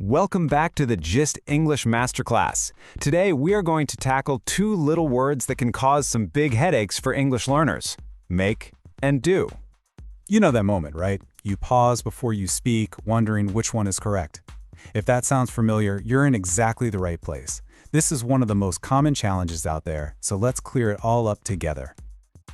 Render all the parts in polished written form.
Welcome back to the Gist English Masterclass. Today we are going to tackle two little words that can cause some big headaches for English learners: make and do. You know that moment, right? You pause before you speak, wondering which one is correct. If that sounds familiar, you're in exactly the right place. This is one of the most common challenges out there, so let's clear it all up together.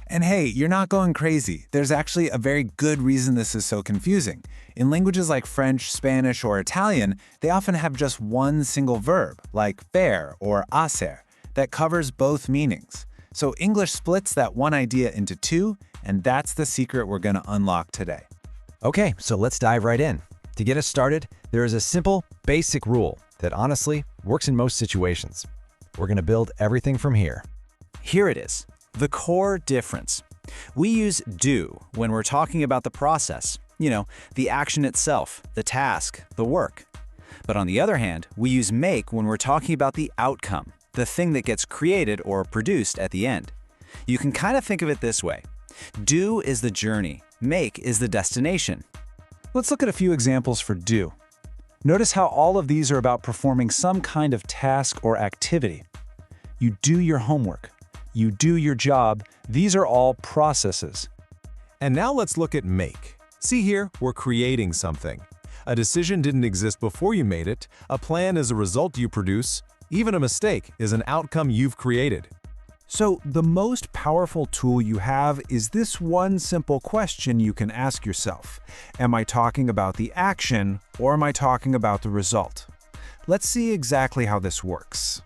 And hey, you're not going crazy. There's actually a very good reason this is so confusing. In languages like French, Spanish, or Italian, they often have just one single verb, like faire or hacer, that covers both meanings. So English splits that one idea into two, and that's the secret we're going to unlock today. Okay, so let's dive right in. To get us started, there is a simple, basic rule that honestly works in most situations. We're going to build everything from here. Here it is, the core difference. We use do when we're talking about the process, the action itself, the task, the work. But on the other hand, we use make when we're talking about the outcome, the thing that gets created or produced at the end. You can kind of think of it this way. Do is the journey, make is the destination. Let's look at a few examples for do. Notice how all of these are about performing some kind of task or activity. You do your homework. You do your job. These are all processes. And now let's look at make. See here, we're creating something. A decision didn't exist before you made it. A plan is a result you produce. Even a mistake is an outcome you've created. So the most powerful tool you have is this one simple question you can ask yourself. Am I talking about the action or am I talking about the result? Let's see exactly how this works.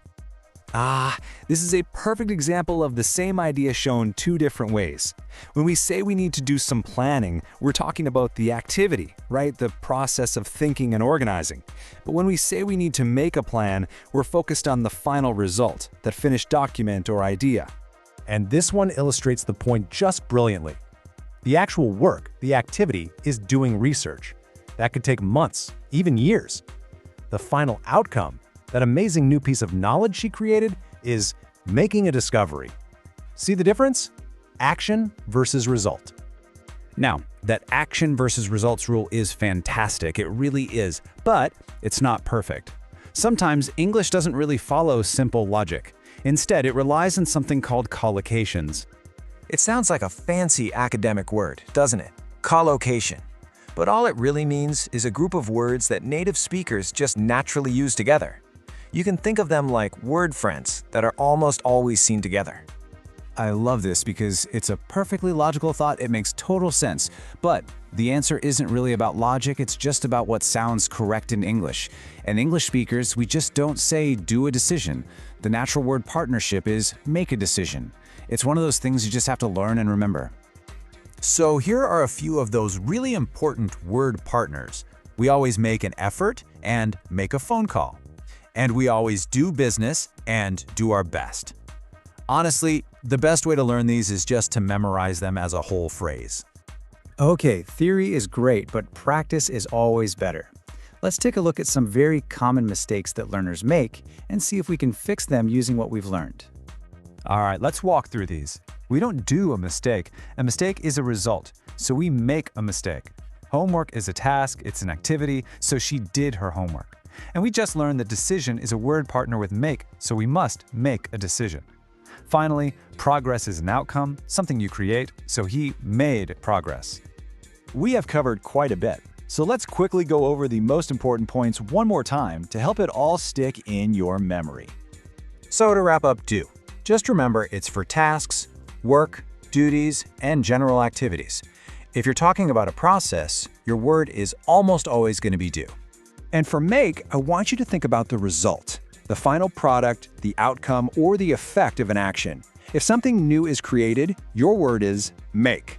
This is a perfect example of the same idea shown two different ways. When we say we need to do some planning, we're talking about the activity, right? The process of thinking and organizing. But when we say we need to make a plan, we're focused on the final result, that finished document or idea. And this one illustrates the point just brilliantly. The actual work, the activity, is doing research. That could take months, even years. The final outcome, that amazing new piece of knowledge she created, is making a discovery. See the difference? Action versus result. Now, that action versus results rule is fantastic, it really is, but it's not perfect. Sometimes English doesn't really follow simple logic. Instead, it relies on something called collocations. It sounds like a fancy academic word, doesn't it? Collocation. But all it really means is a group of words that native speakers just naturally use together. You can think of them like word friends that are almost always seen together. I love this because it's a perfectly logical thought. It makes total sense. But the answer isn't really about logic. It's just about what sounds correct in English. And English speakers, we just don't say do a decision. The natural word partnership is make a decision. It's one of those things you just have to learn and remember. So here are a few of those really important word partners. We always make an effort and make a phone call. And we always do business and do our best. Honestly, the best way to learn these is just to memorize them as a whole phrase. Okay, theory is great, but practice is always better. Let's take a look at some very common mistakes that learners make and see if we can fix them using what we've learned. All right, let's walk through these. We don't do a mistake. A mistake is a result, so we make a mistake. Homework is a task, it's an activity, so she did her homework. And we just learned that decision is a word partner with make, so we must make a decision. Finally, progress is an outcome, something you create, so he made progress. We have covered quite a bit, so let's quickly go over the most important points one more time to help it all stick in your memory. So to wrap up do, just remember it's for tasks, work, duties, and general activities. If you're talking about a process, your word is almost always going to be do. And for make, I want you to think about the result, the final product, the outcome, or the effect of an action. If something new is created, your word is make.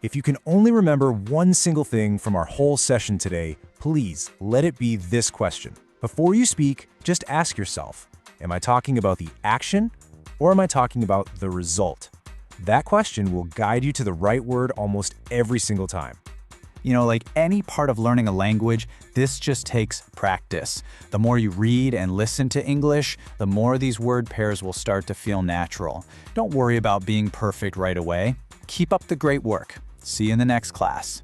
If you can only remember one single thing from our whole session today, please let it be this question. Before you speak, just ask yourself, am I talking about the action or am I talking about the result? That question will guide you to the right word almost every single time. Like any part of learning a language, this just takes practice. The more you read and listen to English, the more these word pairs will start to feel natural. Don't worry about being perfect right away. Keep up the great work. See you in the next class.